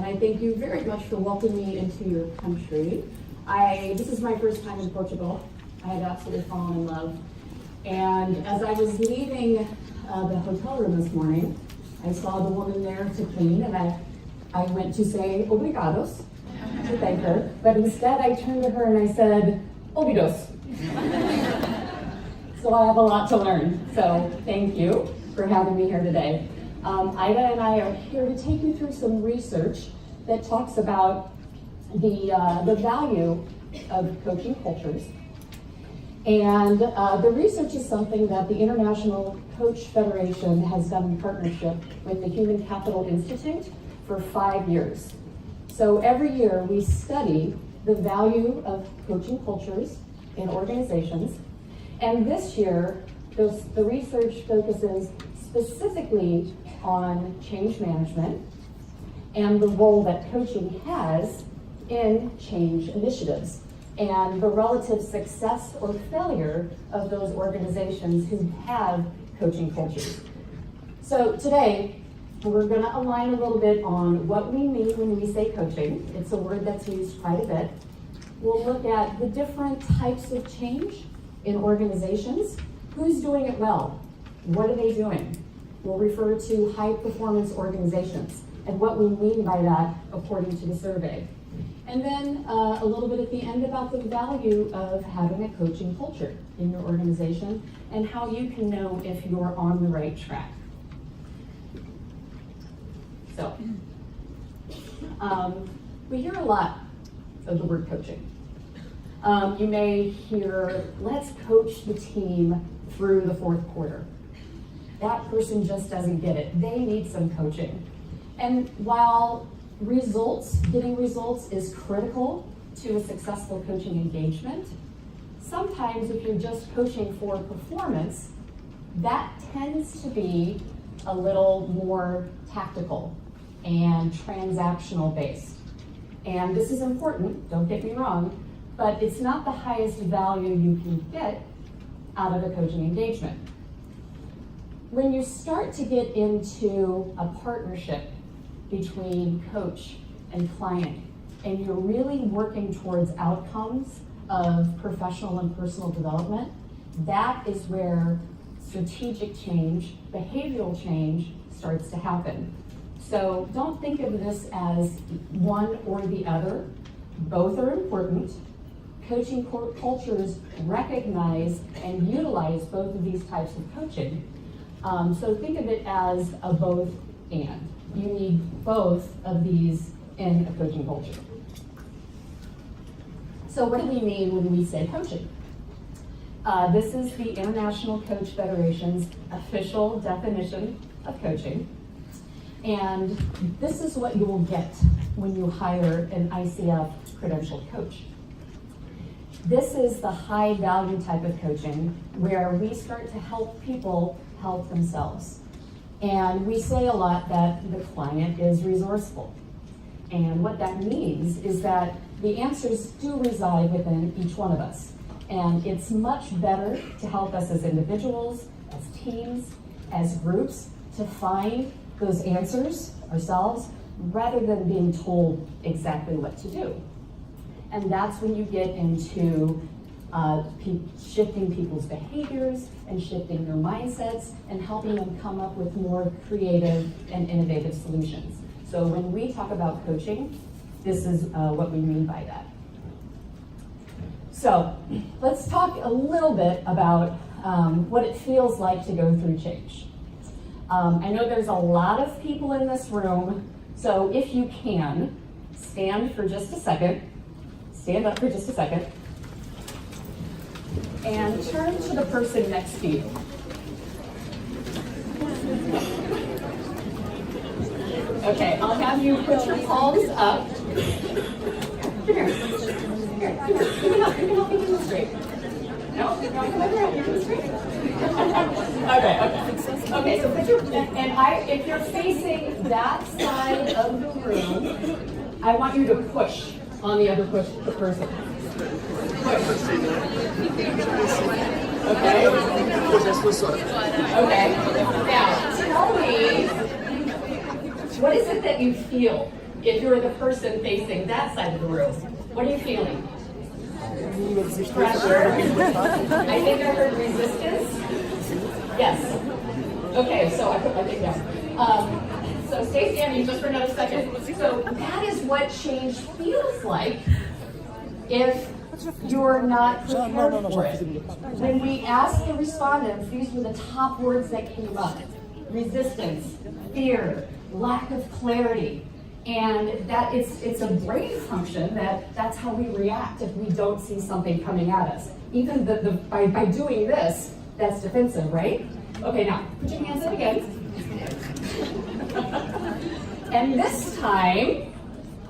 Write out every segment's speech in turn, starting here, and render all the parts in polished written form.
I thank you very much for welcoming me into your country. This is my first time in Portugal. I had absolutely fallen in love. And as I was leaving the hotel room this morning, I saw the woman there to clean, and I went to say obrigados to thank her, but instead I turned to her and I said, obidos. So I have a lot to learn. So thank you for having me here today. Ida and I are here to take you through some research that talks about the value of coaching cultures. And the research is something that the International Coach Federation has done in partnership with the Human Capital Institute for 5 years. So every year we study the value of coaching cultures in organizations. And this year, the research focuses specifically on change management and the role that coaching has in change initiatives and the relative success or failure of those organizations who have coaching cultures. So today, we're going to align a little bit on what we mean when we say coaching. It's a word that's used quite a bit. We'll look at the different types of change in organizations. Who's doing it well? What are they doing? We'll refer to high performance organizations and what we mean by that according to the survey. And then a little bit at the end about the value of having a coaching culture in your organization and how you can know if you're on the right track. So, we hear a lot of the word coaching. You may hear, let's coach the team through the fourth quarter. That person just doesn't get it. They need some coaching. And while getting results is critical to a successful coaching engagement, sometimes if you're just coaching for performance, that tends to be a little more tactical and transactional based. And this is important, don't get me wrong, but it's not the highest value you can get out of a coaching engagement. When you start to get into a partnership between coach and client, and you're really working towards outcomes of professional and personal development, that is where strategic change, behavioral change starts to happen. So don't think of this as one or the other. Both are important. Coaching cultures recognize and utilize both of these types of coaching. So think of it as a both and. You need both of these in a coaching culture. So what do we mean when we say coaching? This is the International Coach Federation's official definition of coaching. And this is what you will get when you hire an ICF credentialed coach. This is the high value type of coaching where we start to help people help themselves. And we say a lot that the client is resourceful. And what that means is that the answers do reside within each one of us. And it's much better to help us as individuals, as teams, as groups, to find those answers ourselves rather than being told exactly what to do. And that's when you get into shifting people's behaviors and shifting their mindsets and helping them come up with more creative and innovative solutions. So when we talk about coaching, this is what we mean by that. So let's talk a little bit about what it feels like to go through change. I know there's a lot of people in this room, so if you can, stand for just a second. Stand up for just a second. And turn to the person next to you. Okay, I'll have you put your palms up. Come here. Here, come here. You can help me keep this straight. No, come over here. Keep it straight. Okay, so put your, if you're facing that side of the room, I want you to push on the other person. Push. Okay? Okay. Now, tell me, what is it that you feel if you're the person facing that side of the room, what are you feeling? Pressure? I think I heard resistance. Yes. Okay, so I put my thing down. So stay standing just for another second. So that is what change feels like if you're not prepared for it. When we asked the respondents, these were the top words that came up: resistance, fear, lack of clarity. And that it's a brain function that's how we react if we don't see something coming at us. Even by doing this, that's defensive, right? Okay, now put your hands up again. And this time,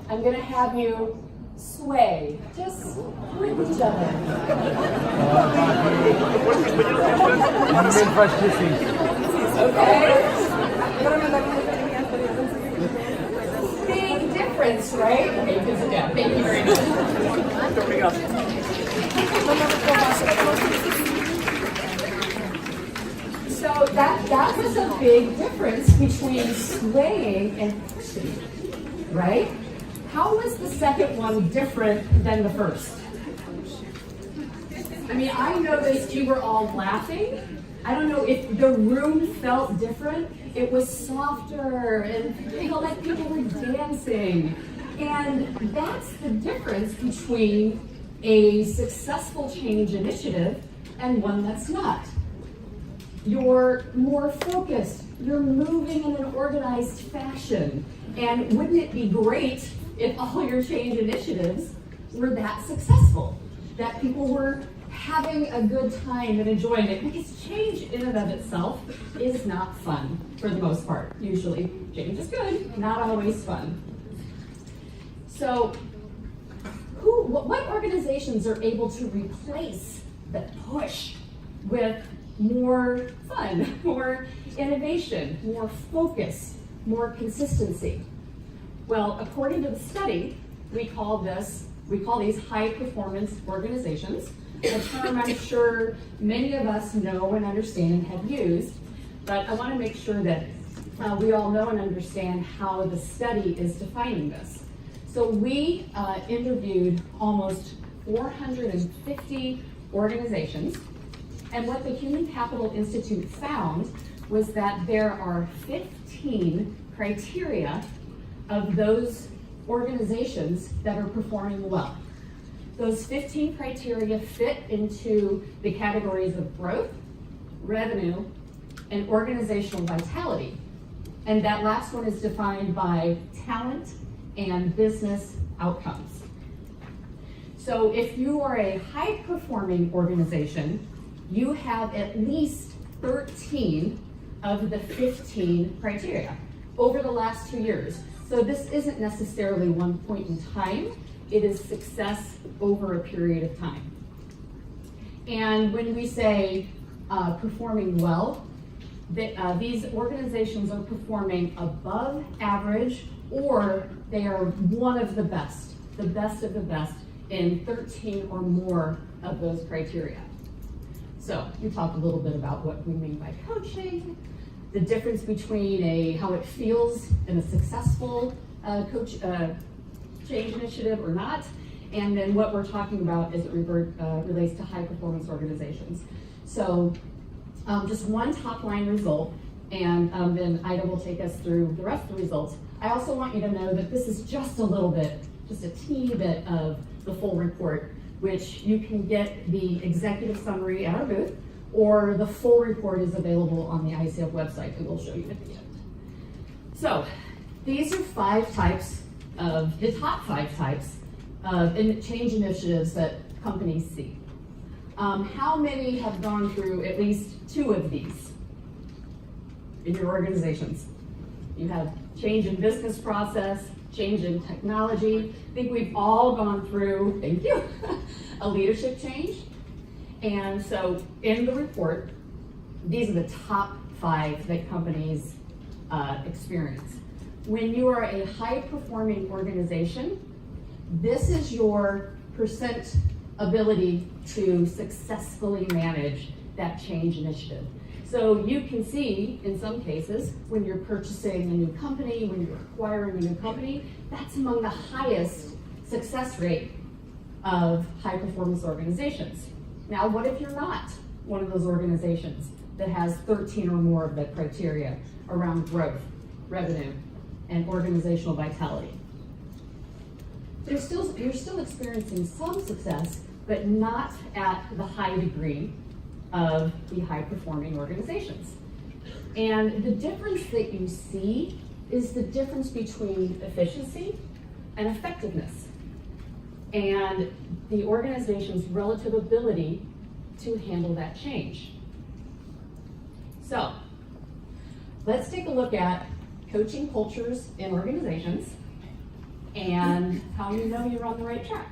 I'm going to have you sway, just with each other. Okay? Big difference, right? Okay, good to go. Thank you very much. So that was a big difference between swaying and pushing, right? How was the second one different than the first? I mean, I noticed you were all laughing. I don't know if the room felt different. It was softer and it felt like people were dancing. And that's the difference between a successful change initiative and one that's not. You're more focused. You're moving in an organized fashion. And wouldn't it be great if all your change initiatives were that successful? That people were having a good time and enjoying it, because change in and of itself is not fun for the most part. Usually change is good, not always fun. So what organizations are able to replace the push with more fun, more innovation, more focus, more consistency? Well, according to the study, we call these high performance organizations, a term I'm sure many of us know and understand and have used, but I want to make sure that we all know and understand how the study is defining this. So we interviewed almost 450 organizations, and what the Human Capital Institute found was that there are 15 criteria of those organizations that are performing well. Those 15 criteria fit into the categories of growth, revenue, and organizational vitality. And that last one is defined by talent and business outcomes. So if you are a high-performing organization, you have at least 13 of the 15 criteria over the last 2 years. So this isn't necessarily one point in time. It is success over a period of time. And when we say performing well, these organizations are performing above average, or they are one of the best of the best in 13 or more of those criteria. So we talked a little bit about what we mean by coaching, the difference between how it feels in a successful change initiative or not, and then what we're talking about as it relates to high performance organizations. So just one top line result, and then Ida will take us through the rest of the results. I also want you to know that this is just a little bit, just a teeny bit of the full report, which you can get the executive summary at our booth, or the full report is available on the ICF website, and we'll show you at the end. So these are the top five types of change initiatives that companies see. How many have gone through at least 2 of these in your organizations? You have change in business process, change in technology. I think we've all gone through, thank you, a leadership change. And so in the report, these are the top 5 that companies experience. When you are a high-performing organization, this is your % ability to successfully manage that change initiative. So you can see, in some cases, when you're purchasing a new company, when you're acquiring a new company, that's among the highest success rate of high performance organizations. Now, what if you're not one of those organizations that has 13 or more of the criteria around growth, revenue, and organizational vitality? You're still experiencing some success, but not at the high degree of the high-performing organizations. And the difference that you see is the difference between efficiency and effectiveness, and the organization's relative ability to handle that change. So, let's take a look at coaching cultures in organizations and how you know you're on the right track.